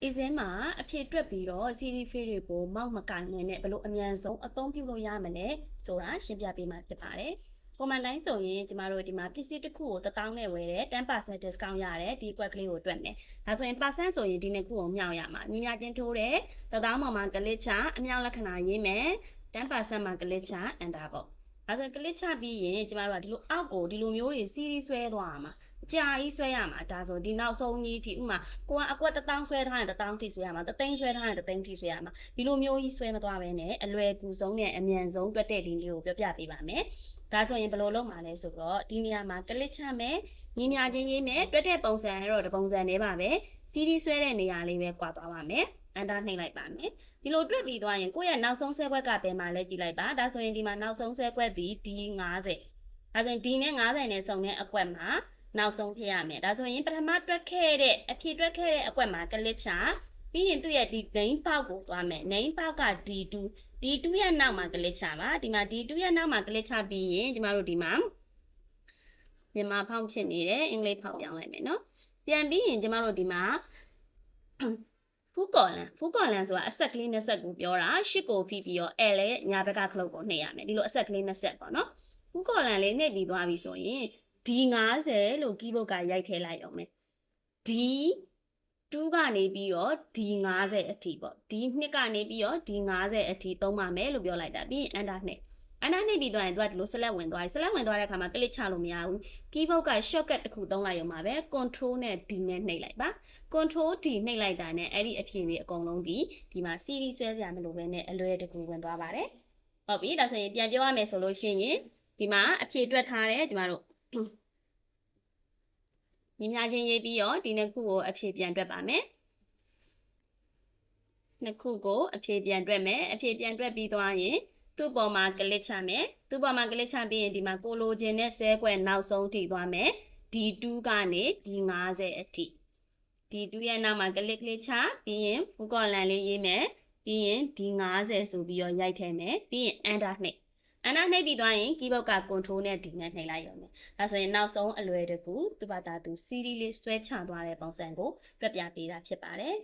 အစင်းမှာအဖြစ်တွက်ပြီးတော့ CD file တွေကိုမောက်မကန်နဲ့ဘလို့အမြန်ဆုံးအသုံးပြုလို့ရမလဲဆိုတာရှင်းပြပေးမှာဖြစ်ပါတယ်။ပုံမှန်တိုင်းဆိုရင်ကျမတို့ဒီမှာပစ္စည်းတစ်ခုကို1000နဲ့ဝယ်တယ်10% discount ရတယ်ဒီကွက်ကလေးကိုတွက်မယ်။ဒါဆိုရင် percent ဆိုရင်ဒီနှစ်ခုကိုမြောက်ရမှာ။ညီမချင်းထိုးတယ်1000ပေါ်မှာ click ချအမြောက်လက္ခဏာရေးမယ်10% မှာ click ချ enter ပေါ့။ဒါဆိုရင် click ချပြီးရင်ကျမတို့ကဒီလိုအောက်ကိုဒီလိုမျိုးတွေ series ဆွဲသွားရမှာ။ကြာကြီးဆွဲရမှာဒါဆိုဒီနောက်ဆုံးကြီးဒီဥမာကိုကအကွက်1000ဆွဲထားရင်1000ထိဆွဲရမှာ3000ဆွဲထားရင်3000ထိဆွဲရမှာဒီလိုမျိုးကြီးဆွဲမသွားဘဲနဲ့အလွယ်ကူဆုံးနဲ့အမြန်ဆုံးတွက်တဲ့ဒီလေးကိုပြောပြပေးပါမယ်ဒါဆိုရင်ဘယ်လိုလုပ်မှာလဲဆိုတော့ဒီနေရာမှာကလစ်ချမယ်ညီညာချင်းရေးမယ်တွက်တဲ့ပုံစံကတော့ဒီပုံစံလေးပါပဲ CD ဆွဲတဲ့နေရာလေးပဲကွာသွားပါမယ်enter နှိပ်လိုက်ပါမယ်ဒီလိုတွက်ပြီးသွားရင်ကိုယ့်ရဲ့နောက်ဆုံးဆဲခွက်ကဘယ်မှာလဲကြည့်လိုက်ပါဒါဆိုရင်ဒီမှာနောက်ဆုံးဆဲခွက်ဒီ D50 ဒါဆိုရင် D နဲ့50နဲ့စုံတဲ့အကွက်မှာနောက်ဆုံးဖြစ်ရမယ်ဒါဆိုရင်ပထမတွက်ခဲ့တဲ့အဖြစ်တွက်ခဲ့တဲ့အကွက်မှာကလစ်ချပြီးရင်သူ့ရဲ့ဒီ name ပေါက်ကိုသွားမယ် name ပေါက်က D2 D2 ရဲ့နောက်မှာကလစ်ချပါဒီမှာ D2 ရဲ့နောက်မှာကလစ်ချပြီးရင်ကျမတို့ဒီမှာမြန်မာဖောက်ဖြစ်နေတယ်အင်္ဂလိပ်ဖောက်ပြောင်းလိုက်မယ်နော်ပြန်ပြီးရင်ကျမတို့ဒီမှာဖူးကော်လန်ဆိုတာအဆက်ကလေး20ကိုပြောတာ10ကိုဖိပြီးတော့ L ရဲ့ညာဘက်ကခလုတ်ကိုနှိပ်ရမယ်ဒီလိုအဆက်ကလေး20ပေါ့နော်ဖူးကော်လန်လေးနှိပ်ပြီးသွားပြီဆိုရင် D50 လို့ keyboard ကရိုက်ထည့်လိုက်အောင်မယ် D2 ကနေပြီးတော့ D50 အထိပေါ့ D2 ကနေပြီးတော့ D50 အထိသုံးပါမယ်လို့ပြောလိုက်တာပြီးရင် enter နှိပ်ပြီးသွားရင်သူကဒီလို select ဝင်သွားပြီ select ဝင်သွားတဲ့အခါမှာ click ချလို့မရဘူး keyboard က shortcut တစ်ခုသုံးလိုက်ရုံပါပဲ control နဲ့ D နဲ့နှိပ်လိုက်ပါ control D နှိပ်လိုက်တာနဲ့အဲ့ဒီအဖြစ်တွေအကုန်လုံးဒီမှာ CD ဆွဲစရာမလိုဘဲနဲ့အလွယ်တကူဝင်သွားပါတယ်ဟုတ်ပြီဒါဆိုရင်ပြန်ပြောရမယ်ဆိုလို့ရှိရင်ဒီမှာအဖြစ်တွက်ထားတယ်ကျမတို့ညီမချင်းရေးပြီးတော့ဒီနှစ်ခုကိုအဖြစ်ပြန်တွက်ပါမယ်နှစ်ခုကိုအဖြစ်ပြန်တွက်မယ်အဖြစ်ပြန်တွက်ပြီးသွားရင်သူ့ပေါ်မှာကလစ်ချမယ်သူ့ပေါ်မှာကလစ်ချပြီးရင်ဒီမှာကိုလိုချင်တဲ့ဆဲခွက်နောက်ဆုံးထိသွားမယ် D2 ကနေ D50 အထိ D2 ရဲ့နောက်မှာကလစ်ချပြီးရင်ဖူကော်လန်လေးရေးမယ်ပြီးရင် D50 ဆိုပြီးတော့ရိုက်ထည့်မယ်ပြီးရင် enter နှိပ်ပြီးသွားရင် keyboard က control နဲ့ D နဲ့နှိပ်လိုက်ရုံနဲ့ဒါဆိုရင်နောက်ဆုံးအလွယ်တကူသူ့ဘာသာသူ CD လေးဆွဲချသွားတဲ့ပုံစံကိုပြပြပေးတာဖြစ်ပါတယ်